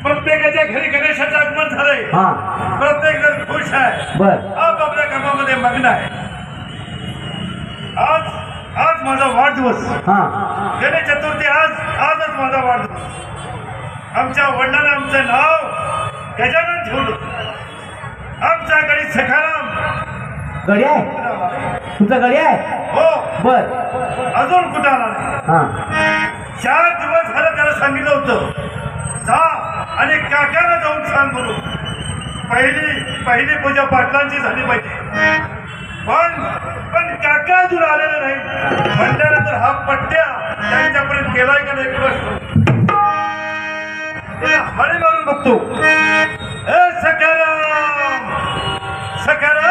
प्रत्येकाच्या घरी गणेशाचं आगमन झालंय. प्रत्येक जण खुश आहे. बर आपापल्या कामामध्ये मग्न आहे. आज माझा वाढदिवस. गणेश चतुर्थी आजच माझा वाढदिवस. आमच्या वडिलांना आमचं नाव गजानन ठेवलं. आमच्या गडी सखाराम. गडी आहे तुमचा? गडी आहे. हो. बर अजून कुठं आला नाही. 4 दिवस झालं त्याला सांगितलं होतं जा आणि काकाला जाऊन सांग म्हणून. पहिली पूजा पाटलांची झाली पाहिजे. पण काका अजून आलेला नाही. म्हटल्यानंतर हा पट्ट्या त्यांच्यापर्यंत गेलाय का नाही प्रश्न हळी मारून बघतो. सखाराम सखाराम.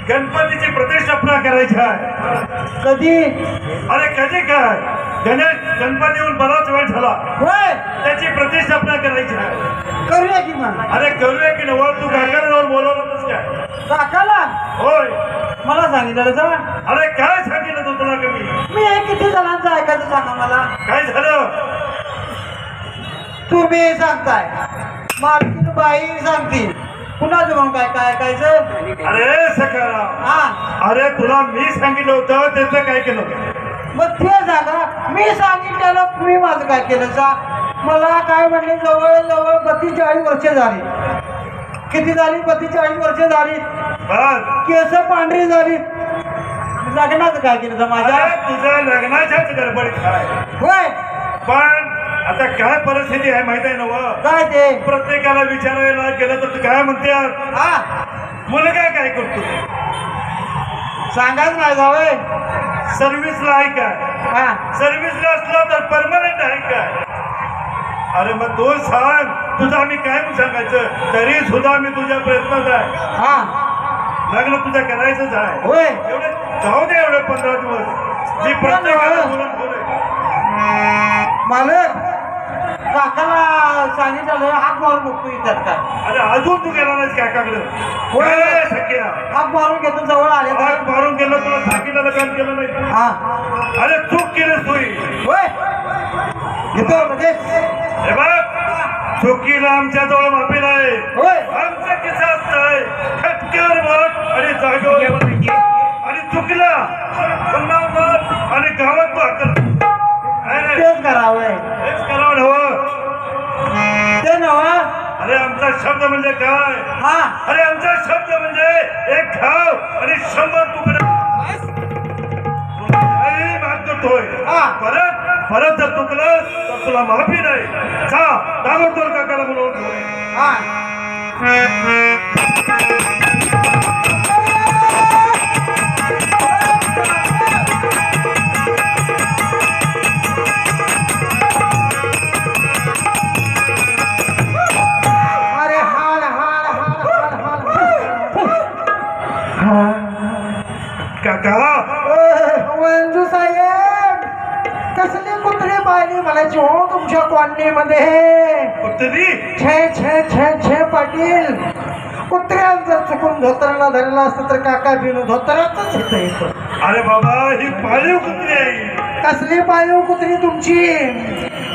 गणपतीची प्रतिष्ठापना करायची आहे. कधी? अरे कधी काय गणपती येऊन बराच वेळ झाला. त्याची प्रतिष्ठापना करायची आहे. करूया की मग. अरे करूया की नवं. तू काकाला बोलवलंच काय? काकाला? होय. मला सांगितलं जा. अरे काय सांगितलं तू तुला कमी? मी हे किती जणांचं ऐकायचं सांगा मला. काय झालं? तुम्ही सांगताय, मालकीन बाई सांगतील, कुणाचं मग काय काय ऐकायचं? अरे सखाराम, अरे तुला मी सांगितलं होतं त्याचं काय केलं? मग ते सांगा. मी सांगितलेलं तुम्ही माझं काय केलं सा? मला काय म्हणले जवळजवळ 42 वर्ष झाली. किती झाली? 42 वर्ष झाली. केस पांढरी झाली. लग्नाचं काय केलं माझ्या? तुझ्या लग्नाच्याच गडबडीत काय होय. पण आता काय परिस्थिती आहे माहित आहे ना? काय ते? प्रत्येकाला विचारायला गेलं तर काय म्हणतात, मुलगा काय करतो सांगाच नाही जावय. सर्व्हिसला आहे काय? सर्व्हिसला असला तर परमनंट आहे काय? अरे मग तू सांग. तुझं आम्ही काय सांगायचं? तरी सुद्धा मी तुझ्या प्रयत्नात आहे. लग्न तुझं करायचंच आहे. होय. एवढे जाऊ दे. एवढे 15 दिवस मी प्रत्येकाला बोलून मालक काकाला सांगितलं हात मारून बघतो इथं काय. अरे अजून तू गेला नाहीस काकाकडे? हात मारून घेतो. जवळ आले. हात मारून गेलं तुला सांगितलं काम केलं नाही. अरे चूक केलीस तू. होय. घेतो लगेच. हे बघ, चुकीला आमच्या जवळ माफी नाही. होय. आमचा किस्सा असतंय खटक्यावर बोट आणि जागेवर आणि चुकीला पुन्हा बोट आणि गावात भाकर. तेच करावं. हेच करावं हवं ते नव. अरे आमचा शब्द म्हणजे काय? अरे आमचा शब्द म्हणजे एक घाव आणि 100 तुकडे माफ करतोय. परत जर चुकलं तर तुला माफी नाही. जा ताबडतोब काकाला बोलवून. काका मंजू साहेब, कसली कुत्री पाहिली म्हणायची हो तुमच्या कॉलनीमध्ये? कुत्री? छे छे छे छे पाटील. कुत्र्यानं जर चुकून धोतराला धरला असतं तर काका बिनू धोतरातच येतं. अरे बाबा, ही पाळीव कुत्री आहे. कसली पाळीव कुत्री तुमची?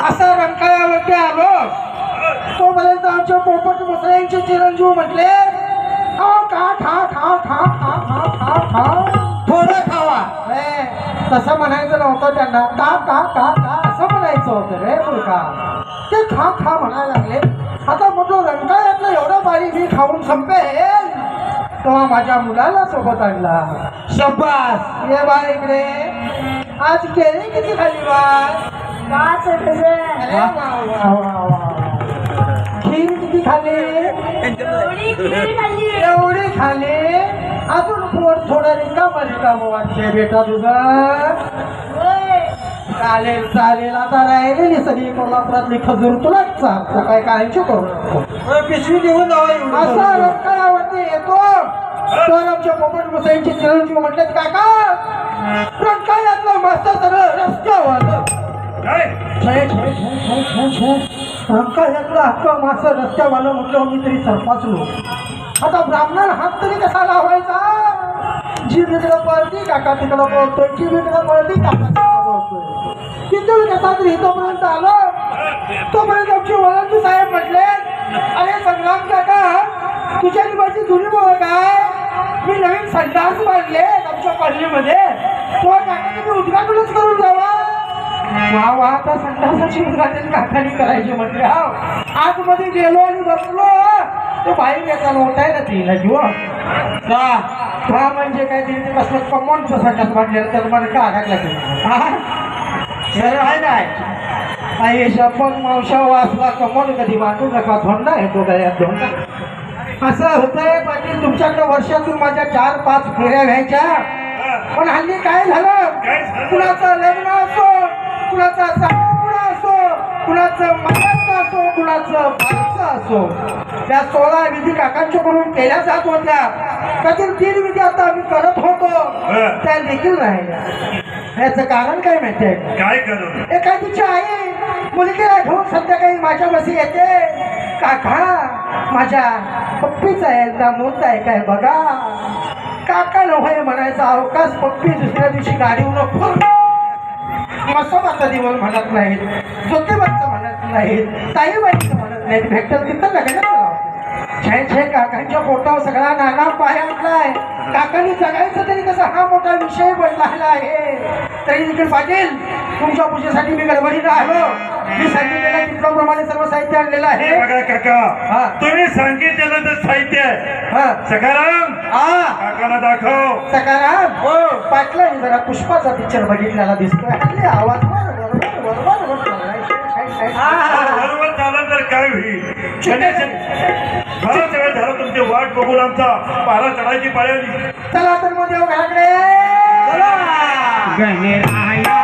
असं रंकाळ्यावरती आलो तो पर्यंत आमच्या पोपट मुसळ्यांचे चिरंजीव म्हटले खा खा खा खा खा खा खा खा थोडं खावा. तसं म्हणायचं नव्हतं त्यांना. का का का का असं म्हणायचं होतं रे मुलगा. ते खा खा म्हणायला लागले. आता म्हटलं रंकाळ्यातलं एवढं बारी मी खाऊन संपेल तेव्हा माझ्या मुलाला सोबत आणला. शब्बास. ये बा इकडे. आज केळी किती खाली बा? 5 खीर किती खाली? एवढी खाली. अजून पोट थोडं रिकाम वाटते बेटा तुझं. चालेल चालेल, आता राहिलेली सगळी कोल्हापुरातली खजूर तुलाच चालतो, काय काळजी करू नको. पिशवी घेऊन जावा. असा रंकाळावरती येतो तर आमच्या पोपट मुसाईंचे चिरंजीव म्हटलेत काका रंकाळ्यातलं मस्त सगळं रस्त्यावर काय रंकाळ्यातलं हक्क मासं रस्त्यावालं म्हटलं मी तरी सरपासलो. आता ब्राह्मण हात तरी कसा लावायचा. जी इकडं पळती काका तिकडं पळतोय, जी इकडं पळती काका तिकडं पळतोय. तिथून कसा तरी इथंपर्यंत आलो तोपर्यंत आमचे वळणजी साहेब म्हटले अरे संग्राम काका तुझ्या माझी जुनी बोल काय मी नवीन संडास बांधले आमच्या कॉलनीमध्ये तो काका तुम्ही उद्घाटनच करून जावा. वा वा, आता संडासाची उद्घाटन काकानी करायचे म्हटले. हा आतमध्ये गेलो आणि बसलो तो बाई याचा लोटायला तिला जीव का म्हणजे काय तिने कसलं कमॉनचं संडास बांधलेलं तर मला का टाकला खरं आहे काय काही शपथ मावशा वाचला कमोल कधी बांधू नका धोंडा येतो गळ्यात धोंडा. असं होतंय पाटील तुमच्याकडे वर्षातून माझ्या 4-5 फेऱ्या घ्यायच्या पण हल्ली काय झालं कुणाचं लग्न असो कुणाचा साखरपुडा असो कुणाचं मनाचं असो कुणाचं बारसं असो त्या 16 विधी काकांच्याकडून केल्या जात होत्या. त्यातील 3 विधी आता आम्ही करत होतो त्या देखील राहिल्या. याचं कारण काय माहिती आहे काय करू एखादीची आई मुलगीला घेऊन संध्याकाळी माझ्या बसी येते काका माझ्या पप्पीचा एकदा मूर्त आहे काय बघा. काका नव्हे म्हणायचा अवकाश पप्पी दुसऱ्या दिवशी गाडीवर मसोबाचा दिवस म्हणत नाहीत, ज्योतिबाचं म्हणत नाहीत, ताईबाईचं म्हणत नाहीत, भेटत तिथं लग्न छे छे काकांच्या पोटावर सगळा नाना पाय आणलाय. काकांनी जगायचं तरी कसं हा मोठा विषय बनलेला आहे. तरी देखील पाटील तुमच्या पूजेसाठी मी गडबडीला आलो. मी सांगितलेल्या चित्राप्रमाणे सर्व साहित्य आणलेलं आहे. बघा काका तुम्ही सांगितलेलं तर साहित्य आहे. सकाराम काकाला दाखव. सकाराम हो पाटलांनी जरा पुष्पाचा पिक्चर बघितलेला दिसतोय. हल्ली आवाज बरोबर झाला तर काय होईल. बराच वेळ झाला तुमची वाट बघून आमचा पारा चढायची पाळी आली. चला तर मग देव घराकडे गणराया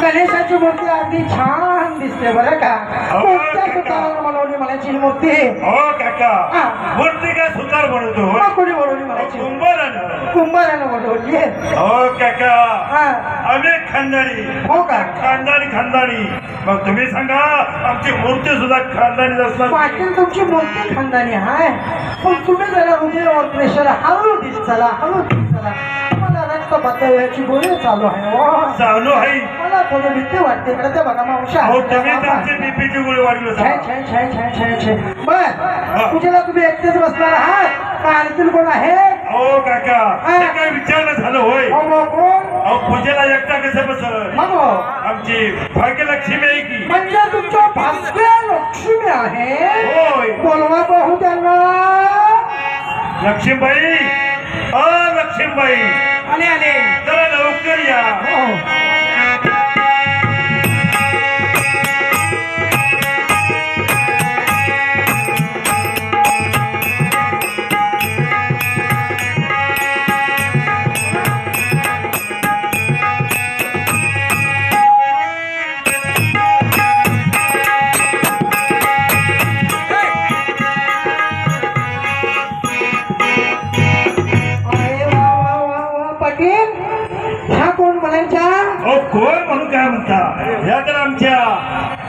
गणेशाची मूर्ती अगदी छान दिसते बरं का. कोणत्या सुतारानं बनवली म्हणायची ही मूर्ती. हो काका मूर्ती काय सुतार बनवतो कोणी बनवली म्हणायची. कुंभारानं कुंभारानं बनवली. हो काका आम्ही खानदानी. हो का खानदानी. मग तुम्ही सांगा आमची मूर्ती सुद्धा खानदानी असणार. पाटील तुमची मूर्ती खानदानी आहे पण तुम्ही जरा हृदयावर प्रेशर हळू दिसला हळू दिसला. मला रक्त बदलण्याची गोळी चालू आहे. चालू आहे मला थोडं भीती वाटते इकडे ते बघा मावशा. हो तुम्ही तुमची बीपीची गोळी वाढली. बर तुझ्याला तुम्ही एकटेच बसणार आहात का आणखीन कोण आहे. हो काका हे काय विचारणं झालं होय. अहो पूजेला एकटा कसं बसल. मग आमची भाग्यलक्ष्मी आहे की. म्हणजे तुमचं भाग्य लक्ष्मी आहे. होय बोलवा पाहू त्यांना. लक्ष्मीबाई लक्ष्मीबाई आले आले जरा लवकर या.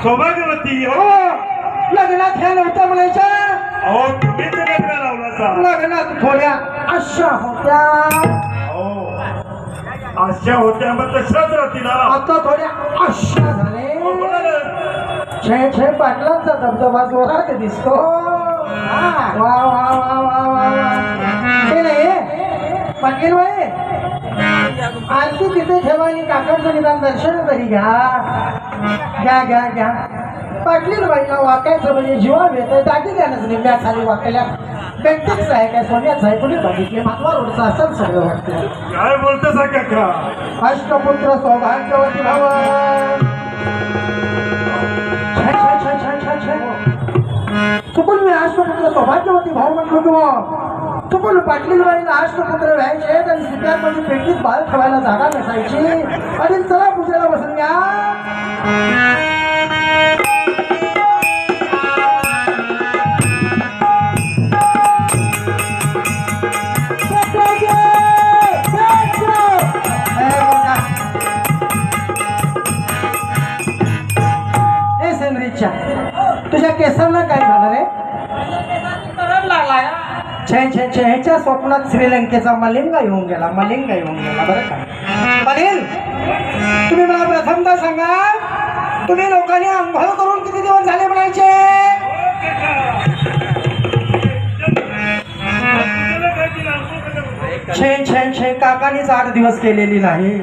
सौभाग्यवती हो लग्नात ह्या नव्हत्या म्हणायच्या अहो तुम्हीच लग्न लावला लग्नात थोड्या अशा होत्या हो अशा होत्या मग तशाच राहतील ना. आता थोड्या अशा झाले हो, बोला ना. छे छे पाटलांचा धबधबा जोरात दिसतो वा वा वा वा वा वा ते नाही पाटील बाई आणखी तिथे ठेवा आणि काकांचं निदान दर्शन तरी घ्या घ्या घ्या पाटलीन बाईला वाकायचं म्हणजे जीवा भेट दाटी घ्यानच निम्या खाली वाकायला बेंटिक्स आहे काय सोन्याचं आहे कुणी बघितले मातवा रोडचं असं सगळं वाटतं काय बोलतोस हा काका अष्टपुत्र सौभाग्यवती भाव चुकून मी अष्टपुत्र सौभाग्यवती भाव म्हटलो किंवा चुकून पाटलील बाईला अष्टपुत्र व्हायचे आणि सिद्धार्थमध्ये पेटीत बाल ठेवायला जागा नसायची आणि चला पूजेला बसून घ्या तुझ्या केसांना काय झालं रे छे छे छे ह्याच्या स्वप्नात श्रीलंकेचा मलिंगा येऊन गेला बरं का मलिंग तुम्ही मला प्रथमता सांगा तुम्ही लोकांनी आंघोळ करून किती दिवस झाले म्हणायचे छे छे छे काकानीच 8 दिवस केलेली नाही